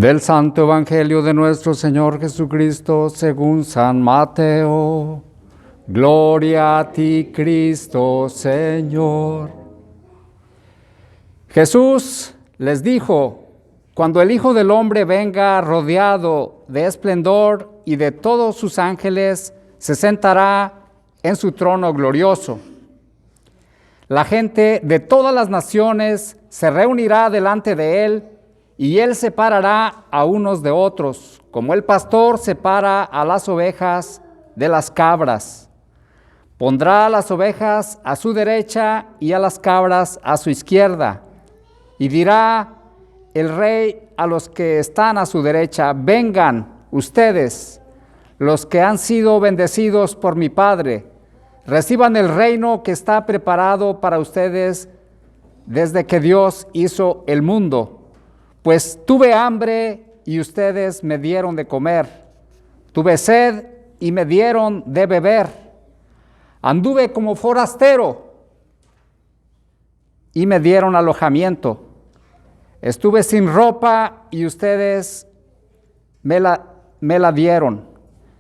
Del Santo Evangelio de nuestro Señor Jesucristo según San Mateo. Gloria a ti, Cristo, Señor. Jesús les dijo: cuando el Hijo del Hombre venga rodeado de esplendor y de todos sus ángeles, se sentará en su trono glorioso. La gente de todas las naciones se reunirá delante de él, y él separará a unos de otros, como el pastor separa a las ovejas de las cabras. Pondrá a las ovejas a su derecha y a las cabras a su izquierda. Y dirá el rey a los que están a su derecha: vengan ustedes, los que han sido bendecidos por mi Padre, reciban el reino que está preparado para ustedes desde que Dios hizo el mundo. Pues tuve hambre y ustedes me dieron de comer. Tuve sed y me dieron de beber. Anduve como forastero y me dieron alojamiento. Estuve sin ropa y ustedes me la dieron.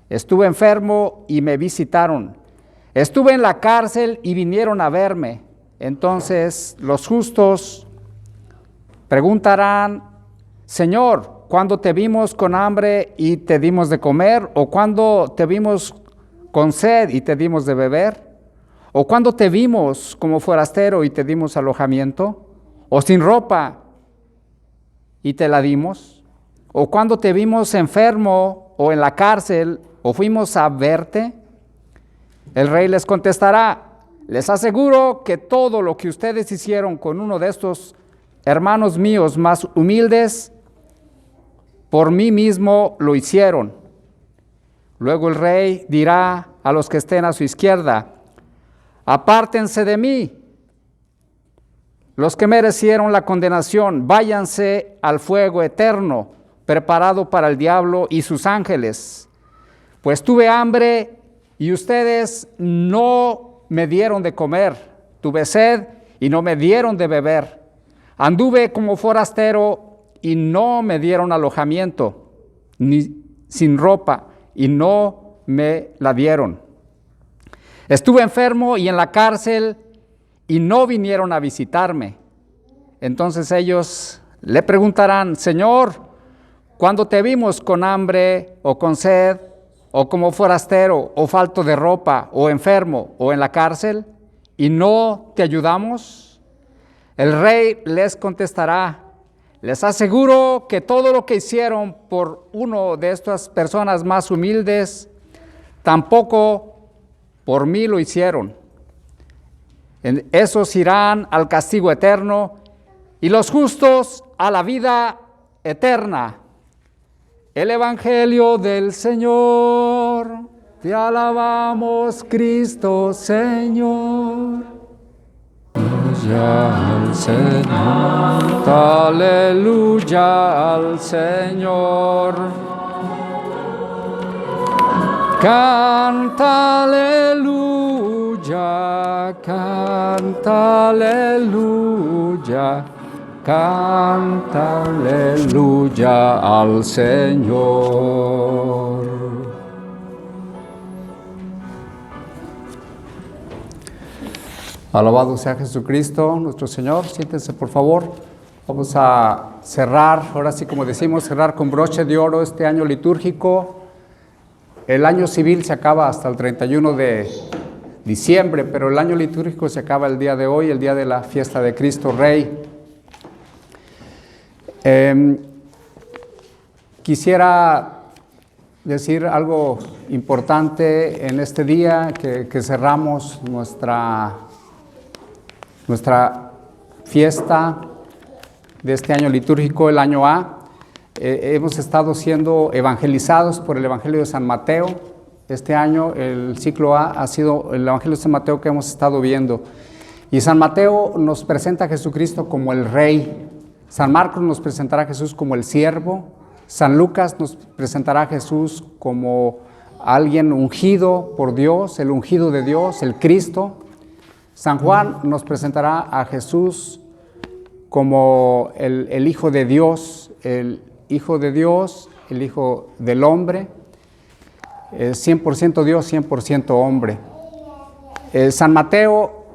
Estuve enfermo y me visitaron. Estuve en la cárcel y vinieron a verme. Entonces los justos preguntarán: Señor, ¿cuándo te vimos con hambre y te dimos de comer? ¿O cuándo te vimos con sed y te dimos de beber? ¿O cuándo te vimos como forastero y te dimos alojamiento? ¿O sin ropa y te la dimos? ¿O cuándo te vimos enfermo o en la cárcel o fuimos a verte? El rey les contestará: les aseguro que todo lo que ustedes hicieron con uno de estos hermanos míos más humildes, por mí mismo lo hicieron. Luego el rey dirá a los que estén a su izquierda: apártense de mí, los que merecieron la condenación, váyanse al fuego eterno, preparado para el diablo y sus ángeles. Pues tuve hambre y ustedes no me dieron de comer, tuve sed y no me dieron de beber, anduve como forastero y no me dieron alojamiento, ni sin ropa, y no me la dieron. Estuve enfermo y en la cárcel, y no vinieron a visitarme. Entonces ellos le preguntarán: Señor, ¿cuándo te vimos con hambre o con sed, o como forastero, o falto de ropa, o enfermo, o en la cárcel, y no te ayudamos? El rey les contestará: les aseguro que todo lo que hicieron por uno de estas personas más humildes, tampoco por mí lo hicieron. Esos irán al castigo eterno y los justos a la vida eterna. El Evangelio del Señor. Te alabamos, Cristo Señor. Aleluya al Señor, aleluya al Señor. Canta aleluya, canta aleluya, canta aleluya al Señor. Alabado sea Jesucristo, nuestro Señor. Siéntense, por favor. Vamos a cerrar, ahora sí, como decimos, cerrar con broche de oro este año litúrgico. El año civil se acaba hasta el 31 de diciembre, pero el año litúrgico se acaba el día de hoy, el día de la fiesta de Cristo Rey. Quisiera decir algo importante en este día, que cerramos nuestra fiesta de este año litúrgico, el año A. Hemos estado siendo evangelizados por el Evangelio de San Mateo. Este año el ciclo A ha sido el Evangelio de San Mateo que hemos estado viendo. Y San Mateo nos presenta a Jesucristo como el Rey. San Marcos nos presentará a Jesús como el siervo. San Lucas nos presentará a Jesús como alguien ungido por Dios, el ungido de Dios, el Cristo. San Juan nos presentará a Jesús como el Hijo de Dios, el Hijo de Dios, el Hijo del hombre, 100% Dios, 100% hombre. San Mateo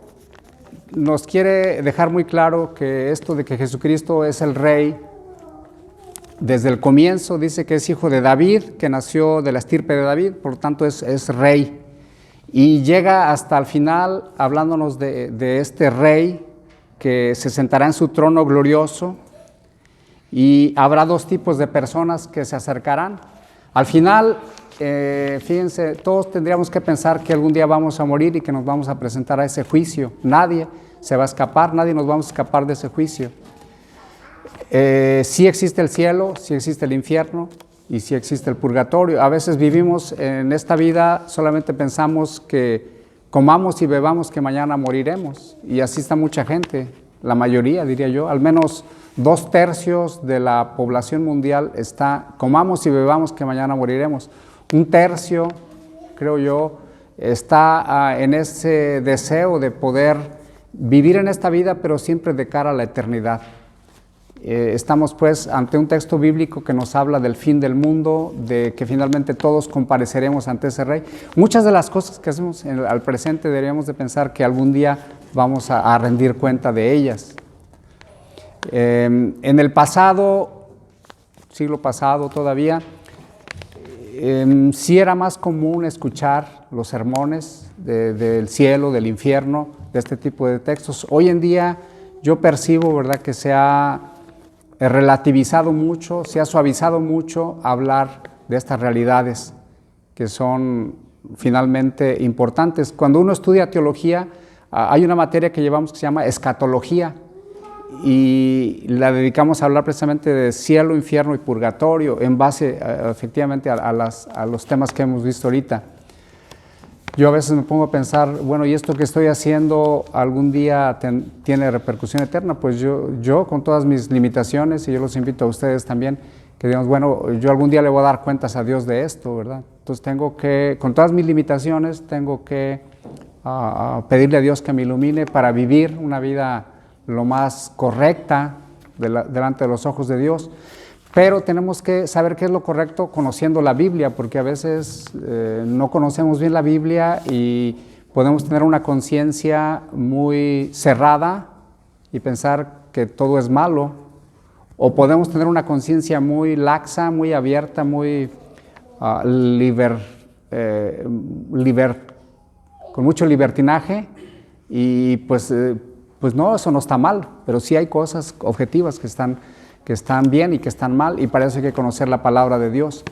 nos quiere dejar muy claro que esto de que Jesucristo es el Rey, desde el comienzo dice que es hijo de David, que nació de la estirpe de David, por lo tanto es Rey. Y llega hasta el final hablándonos de este Rey que se sentará en su trono glorioso, y habrá dos tipos de personas que se acercarán. Al final, fíjense, todos tendríamos que pensar que algún día vamos a morir y que nos vamos a presentar a ese juicio. Nadie se va a escapar, nadie nos vamos a escapar de ese juicio. Sí existe el cielo, sí existe el infierno y sí existe el purgatorio. A veces vivimos en esta vida, solamente pensamos que comamos y bebamos que mañana moriremos, y así está mucha gente, la mayoría diría yo, al menos 2/3 de la población mundial está comamos y bebamos que mañana moriremos. 1/3, creo yo, está en ese deseo de poder vivir en esta vida, pero siempre de cara a la eternidad. Estamos pues ante un texto bíblico que nos habla del fin del mundo, de que finalmente todos compareceremos ante ese Rey. Muchas de las cosas que hacemos al presente deberíamos de pensar que algún día vamos a rendir cuenta de ellas. En el pasado, siglo pasado todavía, sí era más común escuchar los sermones del cielo, del infierno, de este tipo de textos. Hoy en día yo percibo, ¿verdad?, que se ha relativizado mucho, se ha suavizado mucho hablar de estas realidades que son finalmente importantes. Cuando uno estudia teología, hay una materia que llevamos que se llama escatología, y la dedicamos a hablar precisamente de cielo, infierno y purgatorio, en base efectivamente a los temas que hemos visto ahorita. Yo a veces me pongo a pensar, bueno, ¿y esto que estoy haciendo algún día tiene repercusión eterna? Pues yo con todas mis limitaciones, y yo los invito a ustedes también, que digamos, bueno, yo algún día le voy a dar cuentas a Dios de esto, ¿verdad? Entonces tengo que, con todas mis limitaciones, tengo que pedirle a Dios que me ilumine para vivir una vida lo más correcta delante de los ojos de Dios. Pero tenemos que saber qué es lo correcto conociendo la Biblia, porque a veces no conocemos bien la Biblia y podemos tener una conciencia muy cerrada y pensar que todo es malo, o podemos tener una conciencia muy laxa, muy abierta, muy con mucho libertinaje, y pues no, eso no está mal, pero sí hay cosas objetivas que están bien y que están mal, y para eso hay que conocer la palabra de Dios.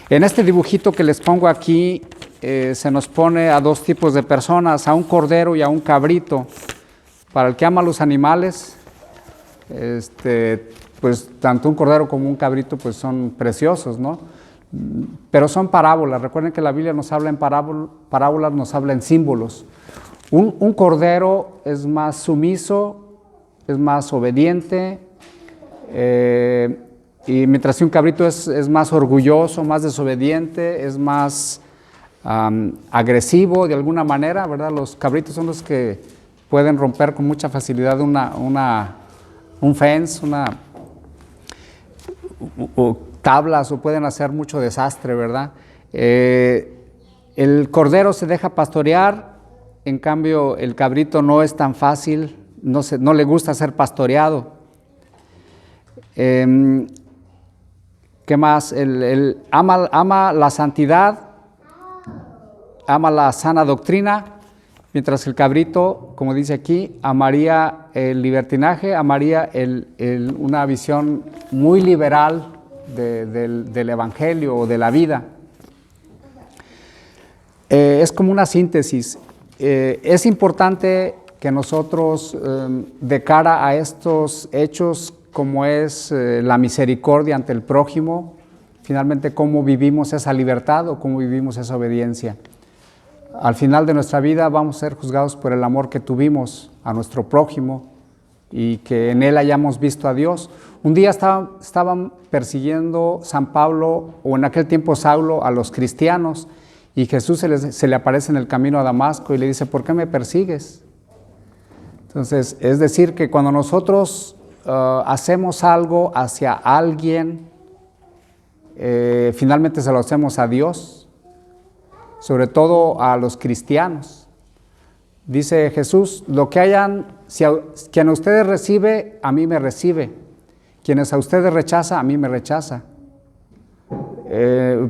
En este dibujito que les pongo aquí, se nos pone a dos tipos de personas, a un cordero y a un cabrito. Para el que ama los animales, pues tanto un cordero como un cabrito pues son preciosos, ¿no? Pero son parábolas. Recuerden que la Biblia nos habla en parábolas, nos habla en símbolos. Un cordero es más sumiso, es más obediente, y mientras que un cabrito es más orgulloso, más desobediente, es más agresivo de alguna manera, ¿verdad? Los cabritos son los que pueden romper con mucha facilidad un fence, o tablas, o pueden hacer mucho desastre, ¿verdad? El cordero se deja pastorear, en cambio el cabrito no es tan fácil, no le gusta ser pastoreado. ¿Qué más? Ama la santidad, ama la sana doctrina, mientras que el cabrito, como dice aquí, amaría el libertinaje, amaría una visión muy liberal del evangelio o de la vida. Es como una síntesis. Es importante que nosotros, de cara a estos hechos como es la misericordia ante el prójimo, finalmente cómo vivimos esa libertad o cómo vivimos esa obediencia. Al final de nuestra vida vamos a ser juzgados por el amor que tuvimos a nuestro prójimo y que en él hayamos visto a Dios. Un día estaban persiguiendo San Pablo, o en aquel tiempo Saulo, a los cristianos, y Jesús se le aparece en el camino a Damasco y le dice, ¿por qué me persigues? Entonces, es decir, que cuando nosotros hacemos algo hacia alguien finalmente se lo hacemos a Dios, sobre todo a los cristianos. Dice Jesús, lo que hayan, quien a ustedes recibe, a mí me recibe. Quienes a ustedes rechaza, a mí me rechaza.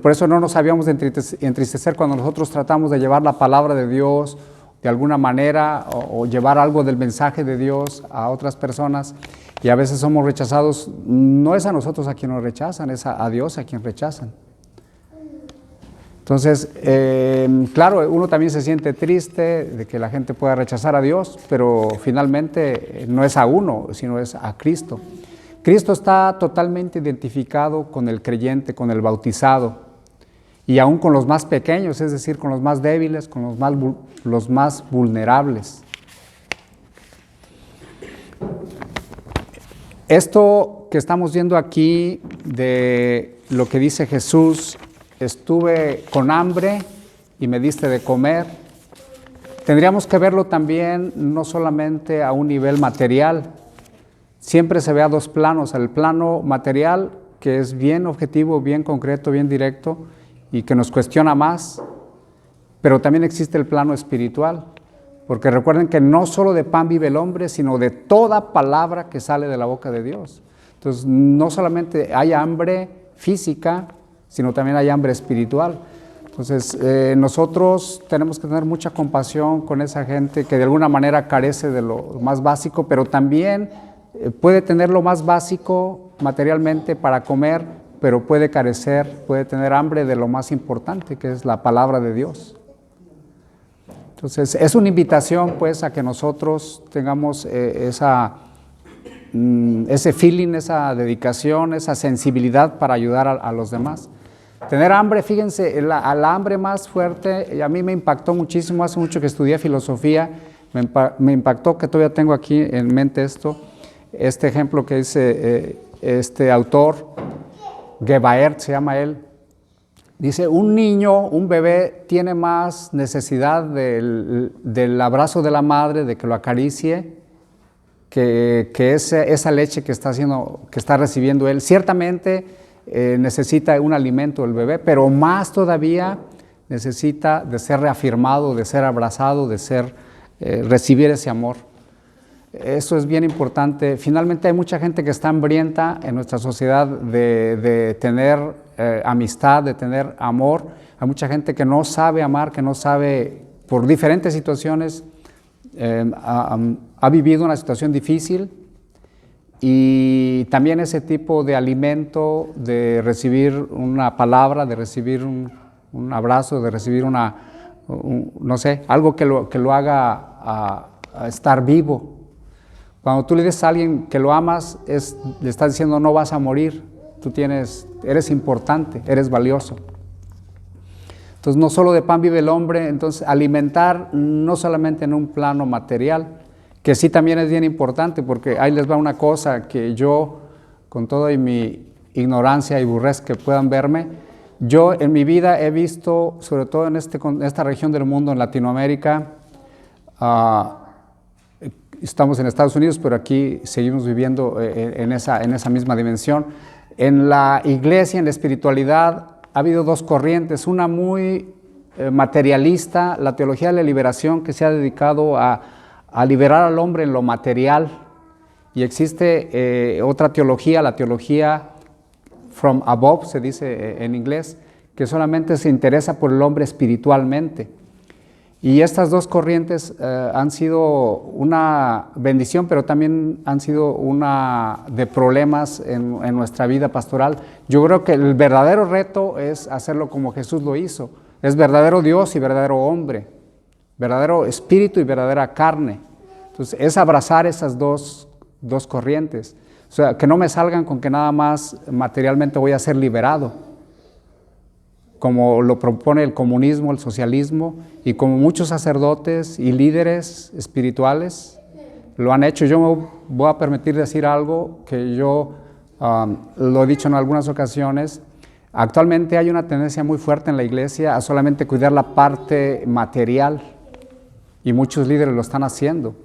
Por eso no nos habíamos de entristecer cuando nosotros tratamos de llevar la palabra de Dios de alguna manera o llevar algo del mensaje de Dios a otras personas y a veces somos rechazados. No es a nosotros a quien nos rechazan, es a Dios a quien rechazan. Entonces, claro, uno también se siente triste de que la gente pueda rechazar a Dios, pero finalmente no es a uno, sino es a Cristo. Cristo está totalmente identificado con el creyente, con el bautizado, y aún con los más pequeños, es decir, con los más débiles, con los más vulnerables. Esto que estamos viendo aquí de lo que dice Jesús, estuve con hambre y me diste de comer, tendríamos que verlo también no solamente a un nivel material. Siempre se ve a dos planos, el plano material, que es bien objetivo, bien concreto, bien directo y que nos cuestiona más, pero también existe el plano espiritual, porque recuerden que no solo de pan vive el hombre, sino de toda palabra que sale de la boca de Dios. Entonces, no solamente hay hambre física, sino también hay hambre espiritual. Entonces, nosotros tenemos que tener mucha compasión con esa gente que de alguna manera carece de lo más básico, pero también puede tener lo más básico materialmente para comer, pero puede carecer, puede tener hambre de lo más importante, que es la palabra de Dios. Entonces, es una invitación, pues, a que nosotros tengamos ese feeling, esa dedicación, esa sensibilidad para ayudar a los demás. Tener hambre, fíjense, la hambre más fuerte, a mí me impactó muchísimo, hace mucho que estudié filosofía, me impactó, que todavía tengo aquí en mente este ejemplo que dice este autor, Gebaert se llama él, dice, un niño, un bebé tiene más necesidad del abrazo de la madre, de que lo acaricie, que esa leche que está recibiendo él. Ciertamente necesita un alimento el bebé, pero más todavía necesita de ser reafirmado, de ser abrazado, de recibir ese amor. Eso es bien importante. Finalmente hay mucha gente que está hambrienta en nuestra sociedad de tener amistad, de tener amor. Hay mucha gente que no sabe amar, que no sabe, por diferentes situaciones, ha vivido una situación difícil, y también ese tipo de alimento, de recibir una palabra, de recibir un abrazo, de recibir no sé, algo que lo haga a estar vivo. Cuando tú le dices a alguien que lo amas, le estás diciendo no vas a morir, eres importante, eres valioso. Entonces no solo de pan vive el hombre, entonces alimentar no solamente en un plano material, que sí también es bien importante, porque ahí les va una cosa que yo, con toda mi ignorancia y burrez que puedan verme, yo en mi vida he visto, sobre todo en esta región del mundo, en Latinoamérica, estamos en Estados Unidos, pero aquí seguimos viviendo en esa misma dimensión. En la iglesia, en la espiritualidad, ha habido dos corrientes, una muy materialista, la teología de la liberación, que se ha dedicado a liberar al hombre en lo material, y existe otra teología, la teología from above, se dice en inglés, que solamente se interesa por el hombre espiritualmente. Y estas dos corrientes han sido una bendición, pero también han sido una de problemas en nuestra vida pastoral. Yo creo que el verdadero reto es hacerlo como Jesús lo hizo. Es verdadero Dios y verdadero hombre, verdadero espíritu y verdadera carne. Entonces, es abrazar esas dos corrientes. O sea, que no me salgan con que nada más materialmente voy a ser liberado, como lo propone el comunismo, el socialismo, y como muchos sacerdotes y líderes espirituales lo han hecho. Yo me voy a permitir decir algo que yo lo he dicho en algunas ocasiones. Actualmente hay una tendencia muy fuerte en la iglesia a solamente cuidar la parte material, y muchos líderes lo están haciendo.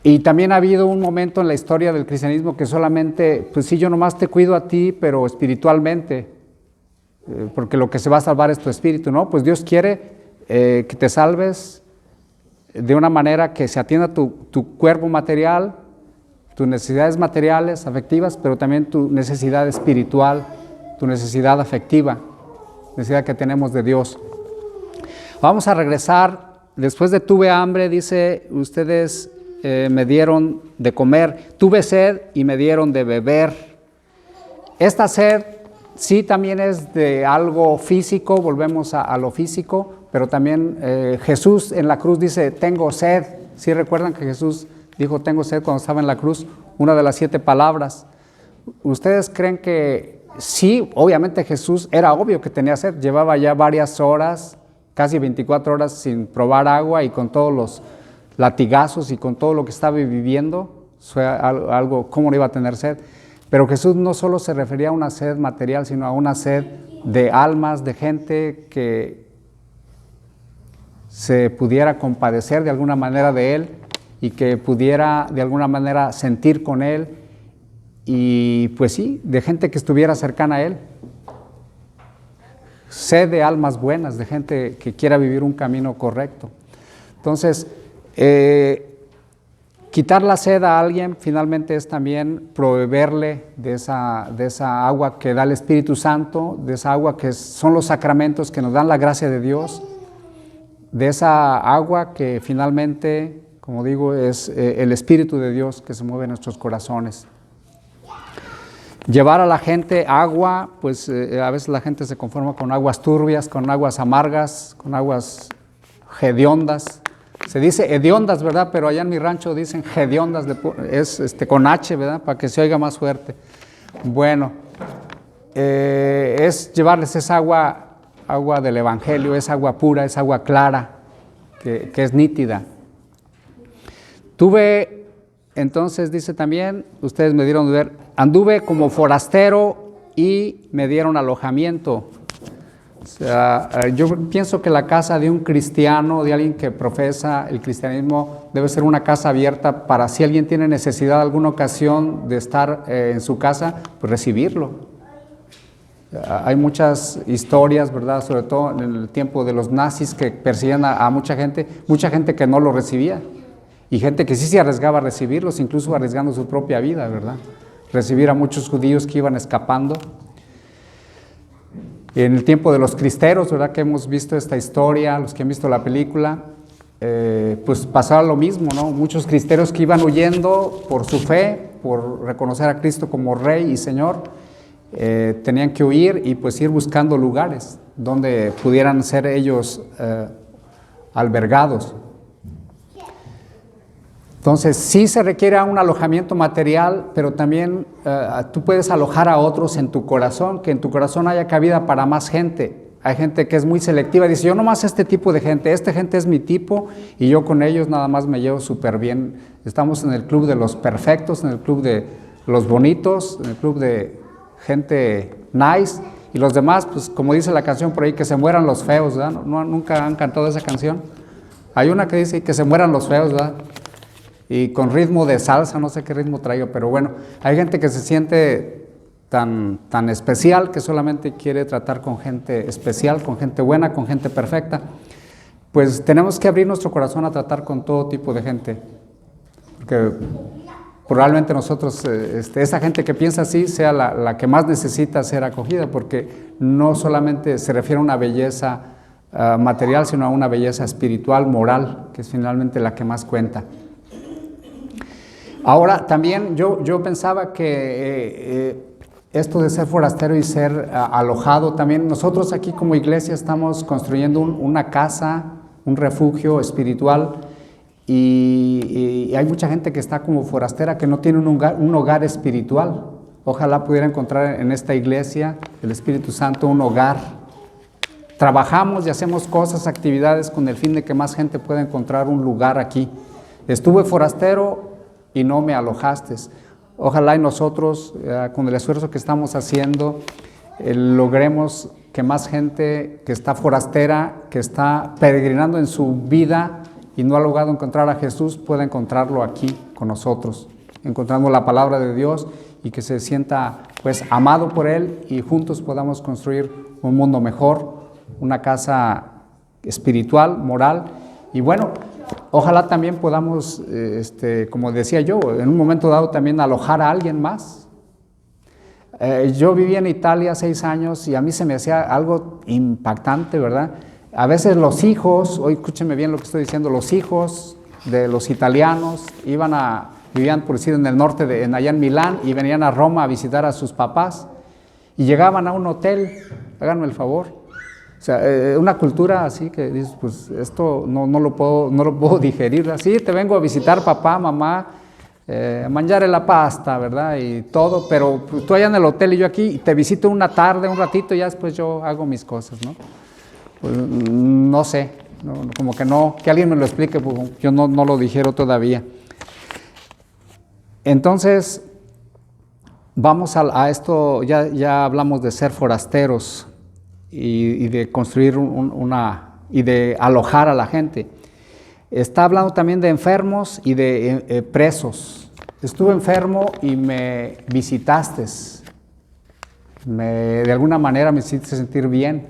Y también ha habido un momento en la historia del cristianismo que solamente, pues sí, yo nomás te cuido a ti, pero espiritualmente, porque lo que se va a salvar es tu espíritu, ¿no? Pues Dios quiere que te salves de una manera que se atienda tu cuerpo material, tus necesidades materiales, afectivas, pero también tu necesidad espiritual, tu necesidad afectiva, necesidad que tenemos de Dios. Vamos a regresar, después de tuve hambre, dice, ustedes me dieron de comer, tuve sed y me dieron de beber. Esta sed sí también es de algo físico, volvemos a lo físico, pero también Jesús en la cruz dice, tengo sed. ¿Sí recuerdan que Jesús dijo, tengo sed cuando estaba en la cruz? Una de las 7 palabras. ¿Ustedes creen que sí? Obviamente Jesús era obvio que tenía sed, llevaba ya varias horas, casi 24 horas sin probar agua y con todos los latigazos y con todo lo que estaba viviendo, fue algo, ¿cómo no iba a tener sed? Pero Jesús no solo se refería a una sed material, sino a una sed de almas, de gente que se pudiera compadecer de alguna manera de Él y que pudiera de alguna manera sentir con Él y pues sí, de gente que estuviera cercana a Él. Sed de almas buenas, de gente que quiera vivir un camino correcto. Entonces, quitar la sed a alguien finalmente es también proveerle de esa agua que da el Espíritu Santo, de esa agua que son los sacramentos que nos dan la gracia de Dios, de esa agua que finalmente, como digo, es el Espíritu de Dios que se mueve en nuestros corazones. Llevar a la gente agua, pues a veces la gente se conforma con aguas turbias, con aguas amargas, con aguas hediondas. Se dice hediondas, ¿verdad? Pero allá en mi rancho dicen hediondas, es con H, ¿verdad? Para que se oiga más fuerte. Bueno, es llevarles esa agua del Evangelio, es agua pura, es agua clara, que es nítida. Entonces dice también, ustedes me dieron de ver, anduve como forastero y me dieron alojamiento. O sea, yo pienso que la casa de un cristiano, de alguien que profesa el cristianismo, debe ser una casa abierta para si alguien tiene necesidad alguna ocasión de estar en su casa, pues recibirlo. Hay muchas historias, ¿verdad? Sobre todo en el tiempo de los nazis que perseguían a mucha gente que no lo recibía. Y gente que sí se arriesgaba a recibirlos, incluso arriesgando su propia vida, ¿verdad? Recibir a muchos judíos que iban escapando. En el tiempo de los cristeros, ¿verdad? Que hemos visto esta historia, los que han visto la película, pues pasaba lo mismo, ¿no? Muchos cristeros que iban huyendo por su fe, por reconocer a Cristo como Rey y Señor, tenían que huir y pues ir buscando lugares donde pudieran ser ellos albergados. Entonces, sí se requiere un alojamiento material, pero también tú puedes alojar a otros en tu corazón, que en tu corazón haya cabida para más gente. Hay gente que es muy selectiva, dice, yo nomás este tipo de gente, esta gente es mi tipo y yo con ellos nada más me llevo súper bien. Estamos en el club de los perfectos, en el club de los bonitos, en el club de gente nice y los demás, pues como dice la canción por ahí, que se mueran los feos, ¿verdad? ¿Nunca han cantado esa canción? Hay una que dice que se mueran los feos, ¿verdad? Y con ritmo de salsa, no sé qué ritmo traigo, pero bueno, hay gente que se siente tan especial que solamente quiere tratar con gente especial, con gente buena, con gente perfecta. Pues tenemos que abrir nuestro corazón a tratar con todo tipo de gente, porque probablemente nosotros, esa gente que piensa así, sea la que más necesita ser acogida, porque no solamente se refiere a una belleza material, sino a una belleza espiritual, moral, que es finalmente la que más cuenta. Ahora, también yo pensaba que esto de ser forastero y ser alojado, también nosotros aquí como iglesia estamos construyendo una casa, un refugio espiritual y hay mucha gente que está como forastera, que no tiene un hogar espiritual. Ojalá pudiera encontrar en esta iglesia, el Espíritu Santo, un hogar. Trabajamos y hacemos cosas, actividades con el fin de que más gente pueda encontrar un lugar aquí. Estuve forastero y no me alojaste. Ojalá y nosotros, con el esfuerzo que estamos haciendo, logremos que más gente que está forastera, que está peregrinando en su vida, y no ha logrado encontrar a Jesús, pueda encontrarlo aquí con nosotros, encontrando la palabra de Dios y que se sienta pues amado por Él y juntos podamos construir un mundo mejor, una casa espiritual, moral y bueno, ojalá también podamos, como decía yo, en un momento dado también alojar a alguien más. Yo viví en Italia 6 años y a mí se me hacía algo impactante, ¿verdad? A veces los hijos, hoy escúchenme bien lo que estoy diciendo, los hijos de los italianos vivían por decir en el norte, allá en Milán, y venían a Roma a visitar a sus papás y llegaban a un hotel, háganme el favor. O sea, una cultura así que dices, pues esto no lo puedo digerir. Así te vengo a visitar papá, mamá, mangiare la pasta, ¿verdad? Y todo, pero pues, tú allá en el hotel y yo aquí, y te visito una tarde, un ratito, y ya después yo hago mis cosas, ¿no? Pues, no sé, como que no, que alguien me lo explique, pues, yo no lo digiero todavía. Entonces, vamos a esto, ya hablamos de ser forasteros y de construir y de alojar a la gente. Está hablando también de enfermos y de presos. Estuve enfermo y me visitaste. De alguna manera me hiciste sentir bien.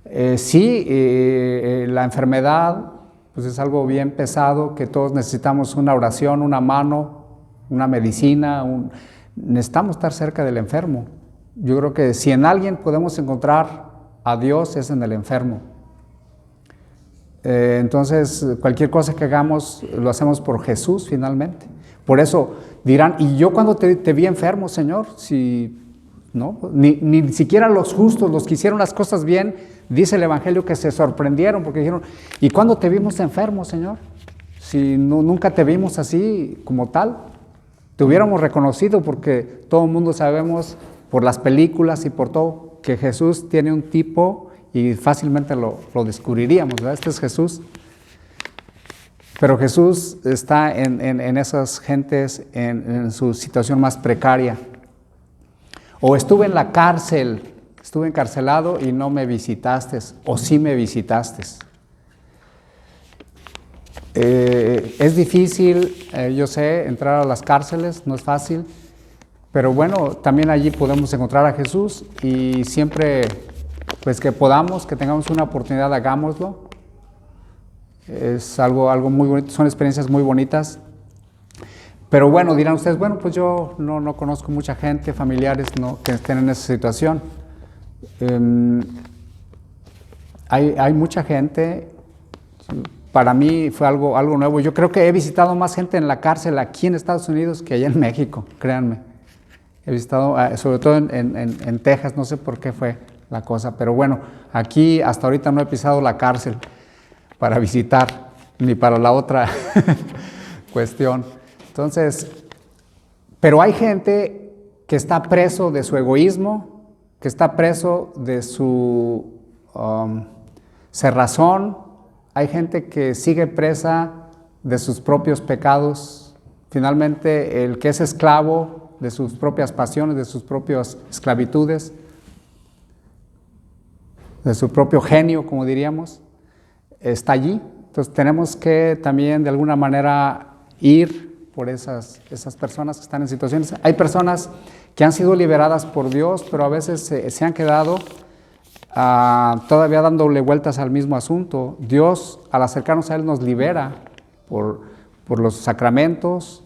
La enfermedad pues es algo bien pesado, que todos necesitamos una oración, una mano, una medicina, necesitamos estar cerca del enfermo. Yo creo que si en alguien podemos encontrar a Dios es en el enfermo. Entonces, cualquier cosa que hagamos, lo hacemos por Jesús finalmente. Por eso dirán, ¿y yo cuando te vi enfermo, Señor? Si, no, ni siquiera los justos, los que hicieron las cosas bien, dice el Evangelio que se sorprendieron porque dijeron, ¿y cuándo te vimos enfermo, Señor? Si nunca te vimos así como tal. Te hubiéramos reconocido porque todo el mundo sabemos por las películas y por todo que Jesús tiene un tipo y fácilmente lo descubriríamos, ¿verdad? Este es Jesús. Pero Jesús está en esas gentes en su situación más precaria. O estuve en la cárcel, estuve encarcelado y no me visitaste, o sí me visitaste. Es difícil, yo sé, entrar a las cárceles, no es fácil, pero bueno, también allí podemos encontrar a Jesús y siempre, pues que podamos, que tengamos una oportunidad, hagámoslo. Es algo muy bonito, son experiencias muy bonitas. Pero bueno, dirán ustedes, bueno, pues yo no conozco mucha gente, familiares que estén en esa situación. Hay mucha gente. Para mí fue algo nuevo. Yo creo que he visitado más gente en la cárcel aquí en Estados Unidos que allá en México, créanme. He visitado, sobre todo en Texas, no sé por qué fue la cosa, pero bueno, aquí hasta ahorita no he pisado la cárcel para visitar, ni para la otra cuestión. Entonces, pero hay gente que está preso de su egoísmo, que está preso de su cerrazón. Hay gente que sigue presa de sus propios pecados. Finalmente, el que es esclavo de sus propias pasiones, de sus propias esclavitudes, de su propio genio, como diríamos, está allí. Entonces tenemos que también de alguna manera ir por esas personas que están en situaciones. Hay personas que han sido liberadas por Dios, pero a veces se han quedado todavía dándole vueltas al mismo asunto. Dios, al acercarnos a Él, nos libera por los sacramentos,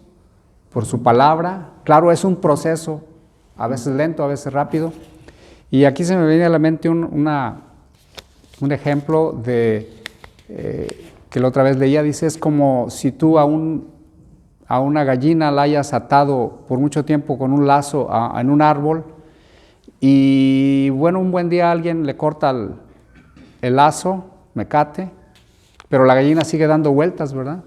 por su palabra. Claro, es un proceso, a veces lento, a veces rápido. Y aquí se me viene a la mente un ejemplo que la otra vez leía. Dice, es como si tú a una gallina la hayas atado por mucho tiempo con un lazo en un árbol. Y bueno, un buen día alguien le corta el lazo, mecate, pero la gallina sigue dando vueltas, ¿verdad?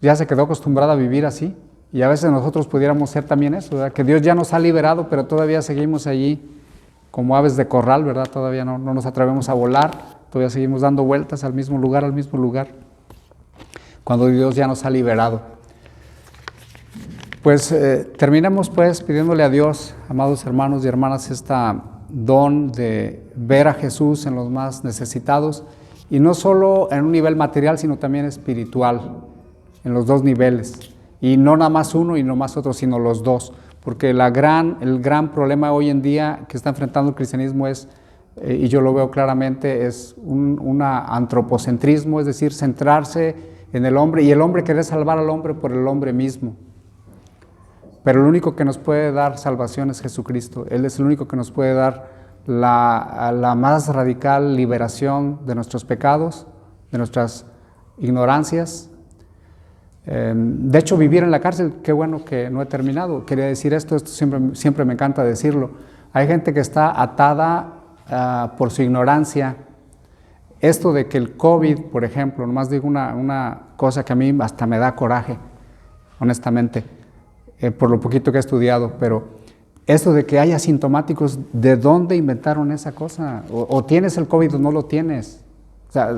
Ya se quedó acostumbrada a vivir así. Y a veces nosotros pudiéramos ser también eso, ¿verdad? Que Dios ya nos ha liberado, pero todavía seguimos allí como aves de corral, ¿verdad? Todavía no nos atrevemos a volar, todavía seguimos dando vueltas al mismo lugar, cuando Dios ya nos ha liberado. Pues terminemos pues pidiéndole a Dios, amados hermanos y hermanas, don de ver a Jesús en los más necesitados Y no solo en un nivel material, sino también espiritual, en los dos niveles. Y no nada más uno y no más otro, sino los dos. Porque el gran problema hoy en día que está enfrentando el cristianismo es, y yo lo veo claramente, es un antropocentrismo, es decir, centrarse en el hombre y el hombre querer salvar al hombre por el hombre mismo. Pero el único que nos puede dar salvación es Jesucristo. Él es el único que nos puede dar la más radical liberación de nuestros pecados, de nuestras ignorancias. De hecho, vivir en la cárcel, qué bueno que no he terminado. Quería decir esto siempre me encanta decirlo. Hay gente que está atada por su ignorancia. Esto de que el COVID, por ejemplo, nomás digo una cosa que a mí hasta me da coraje, honestamente, por lo poquito que he estudiado, pero esto de que hay asintomáticos, ¿de dónde inventaron esa cosa? O tienes el COVID o no lo tienes. O sea,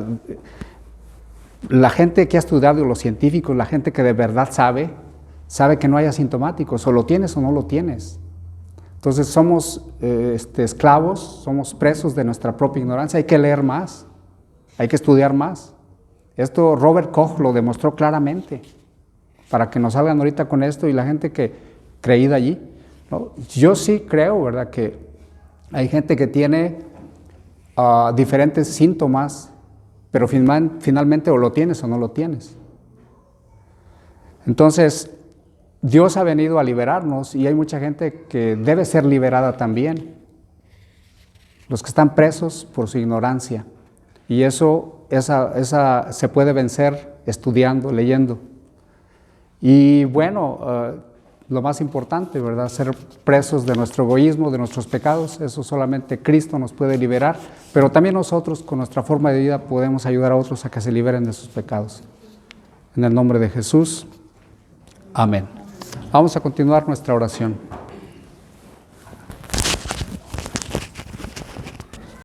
la gente que ha estudiado, los científicos, la gente que de verdad sabe que no hay asintomáticos, o lo tienes o no lo tienes. Entonces somos esclavos, somos presos de nuestra propia ignorancia. Hay que leer más, hay que estudiar más. Esto Robert Koch lo demostró claramente, para que nos salgan ahorita con esto y la gente que creída allí, ¿no? Yo sí creo, ¿verdad?, que hay gente que tiene diferentes síntomas, pero finalmente o lo tienes o no lo tienes. Entonces, Dios ha venido a liberarnos y hay mucha gente que debe ser liberada también. Los que están presos por su ignorancia. Y esa se puede vencer estudiando, leyendo. Y bueno, lo más importante, ¿verdad?, ser presos de nuestro egoísmo, de nuestros pecados. Eso solamente Cristo nos puede liberar, pero también nosotros con nuestra forma de vida podemos ayudar a otros a que se liberen de sus pecados. En el nombre de Jesús, amén. Vamos a continuar nuestra oración.